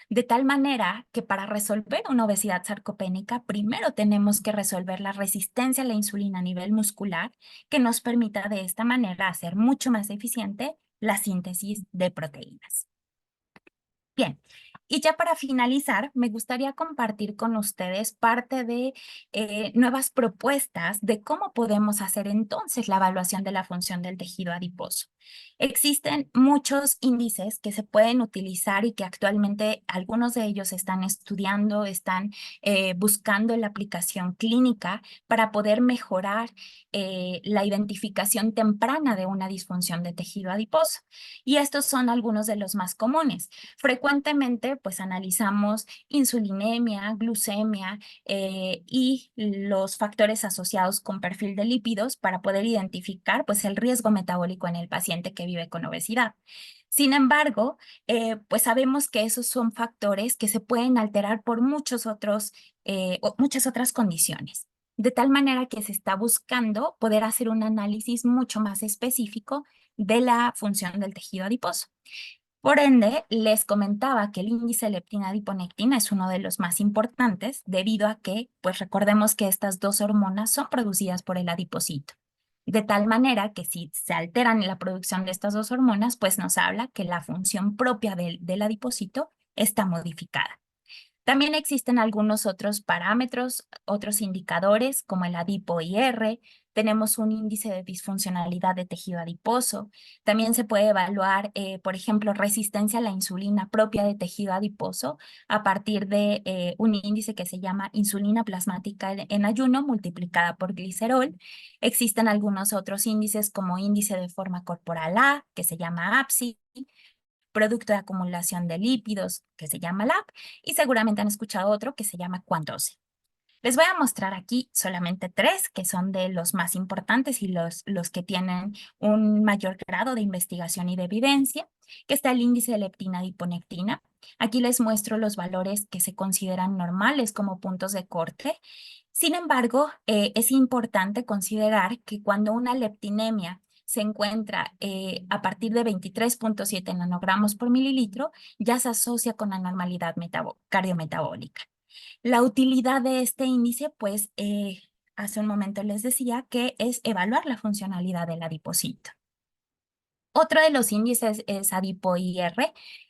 De tal manera que para resolver una obesidad sarcopénica, primero tenemos que resolver la resistencia a la insulina a nivel muscular, que nos permita de esta manera hacer mucho más eficiente la síntesis de proteínas. Bien, y ya para finalizar, me gustaría compartir con ustedes parte de nuevas propuestas de cómo podemos hacer entonces la evaluación de la función del tejido adiposo. Existen muchos índices que se pueden utilizar y que actualmente algunos de ellos están estudiando, están buscando la aplicación clínica para poder mejorar la identificación temprana de una disfunción de tejido adiposo. Y estos son algunos de los más comunes. Frecuentemente, pues analizamos insulinemia, glucemia y los factores asociados con perfil de lípidos para poder identificar pues el riesgo metabólico en el paciente que vive con obesidad. Sin embargo, pues sabemos que esos son factores que se pueden alterar por muchas otras condiciones. De tal manera que se está buscando poder hacer un análisis mucho más específico de la función del tejido adiposo. Por ende, les comentaba que el índice leptina-adiponectina es uno de los más importantes debido a que, pues recordemos que estas dos hormonas son producidas por el adipocito. De tal manera que si se alteran en la producción de estas dos hormonas, pues nos habla que la función propia del adipocito está modificada. También existen algunos otros parámetros, otros indicadores como el ADIPO-IR. Tenemos un índice de disfuncionalidad de tejido adiposo. También se puede evaluar, por ejemplo, resistencia a la insulina propia de tejido adiposo a partir de un índice que se llama insulina plasmática en ayuno multiplicada por glicerol. Existen algunos otros índices como índice de forma corporal A, que se llama APSI, producto de acumulación de lípidos, que se llama LAP, y seguramente han escuchado otro que se llama QUAN12. Les voy a mostrar aquí solamente tres que son de los más importantes y los que tienen un mayor grado de investigación y de evidencia, que está el índice de leptina-adiponectina. Aquí les muestro los valores que se consideran normales como puntos de corte. Sin embargo, es importante considerar que cuando una leptinemia se encuentra a partir de 23,7 nanogramos por mililitro, ya se asocia con la normalidad cardiometabólica. La utilidad de este índice, pues, hace un momento les decía que es evaluar la funcionalidad del adipocito. Otro de los índices es ADIPO-IR.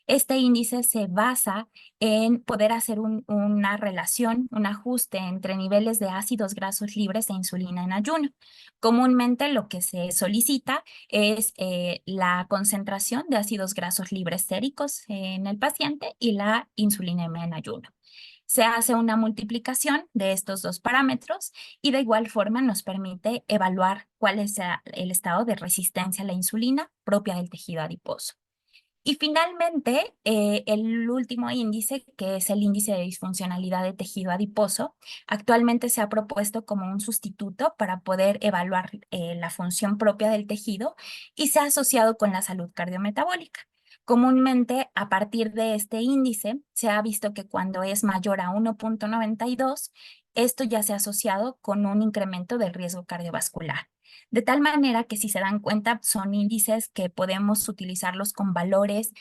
Este índice se basa en poder hacer una relación, un ajuste entre niveles de ácidos grasos libres e insulina en ayuno. Comúnmente lo que se solicita es la concentración de ácidos grasos libres séricos en el paciente y la insulinemia en ayuno. Se hace una multiplicación de estos dos parámetros y de igual forma nos permite evaluar cuál es el estado de resistencia a la insulina propia del tejido adiposo. Y finalmente, el último índice, que es el índice de disfuncionalidad de tejido adiposo, actualmente se ha propuesto como un sustituto para poder evaluar la función propia del tejido y se ha asociado con la salud cardiometabólica. Comúnmente, a partir de este índice, se ha visto que cuando es mayor a 1,92, esto ya se ha asociado con un incremento del riesgo cardiovascular. De tal manera que si se dan cuenta son índices que podemos utilizarlos con valores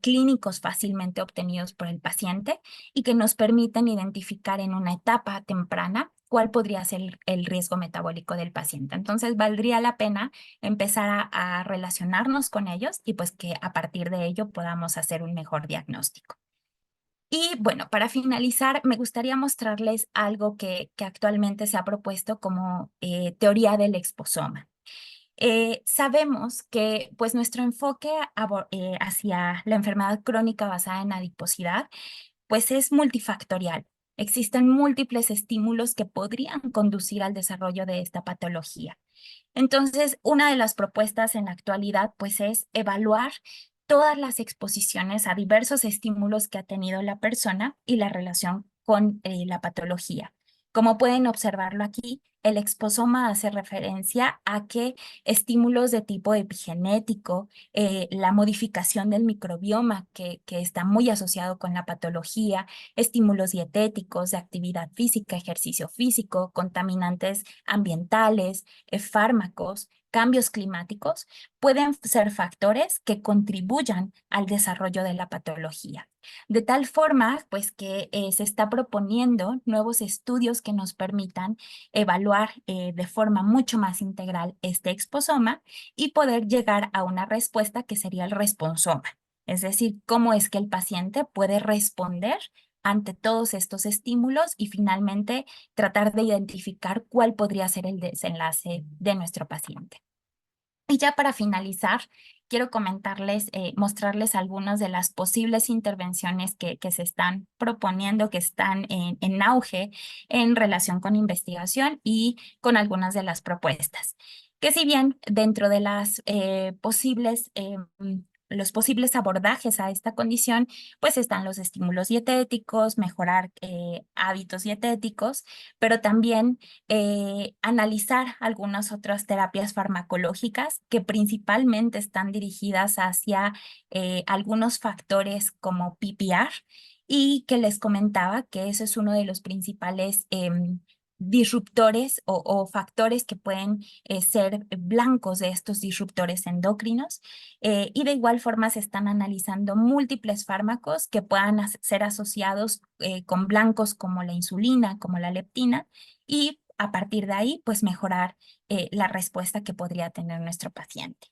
clínicos fácilmente obtenidos por el paciente y que nos permiten identificar en una etapa temprana cuál podría ser el riesgo metabólico del paciente. Entonces valdría la pena empezar a relacionarnos con ellos y pues que a partir de ello podamos hacer un mejor diagnóstico. Y bueno, para finalizar, me gustaría mostrarles algo que actualmente se ha propuesto como teoría del exposoma. Sabemos que pues nuestro enfoque hacia la enfermedad crónica basada en adiposidad pues es multifactorial. Existen múltiples estímulos que podrían conducir al desarrollo de esta patología. Entonces, una de las propuestas en la actualidad, pues, es evaluar todas las exposiciones a diversos estímulos que ha tenido la persona y la relación con la patología. Como pueden observarlo aquí, el exposoma hace referencia a que estímulos de tipo epigenético, la modificación del microbioma que está muy asociado con la patología, estímulos dietéticos, de actividad física, ejercicio físico, contaminantes ambientales, fármacos, cambios climáticos, pueden ser factores que contribuyan al desarrollo de la patología. De tal forma, pues que se está proponiendo nuevos estudios que nos permitan evaluar de forma mucho más integral este exposoma y poder llegar a una respuesta que sería el responsoma. Es decir, cómo es que el paciente puede responder ante todos estos estímulos y finalmente tratar de identificar cuál podría ser el desenlace de nuestro paciente. Y ya para finalizar, quiero comentarles, mostrarles algunas de las posibles intervenciones que se están proponiendo, que están en auge en relación con investigación y con algunas de las propuestas. Que si bien dentro de las los posibles abordajes a esta condición, pues están los estímulos dietéticos, mejorar hábitos dietéticos, pero también analizar algunas otras terapias farmacológicas que principalmente están dirigidas hacia algunos factores como PPR y que les comentaba que ese es uno de los principales disruptores o factores que pueden ser blancos de estos disruptores endocrinos. Y de igual forma se están analizando múltiples fármacos que puedan ser asociados con blancos como la insulina, como la leptina, y a partir de ahí, pues mejorar la respuesta que podría tener nuestro paciente.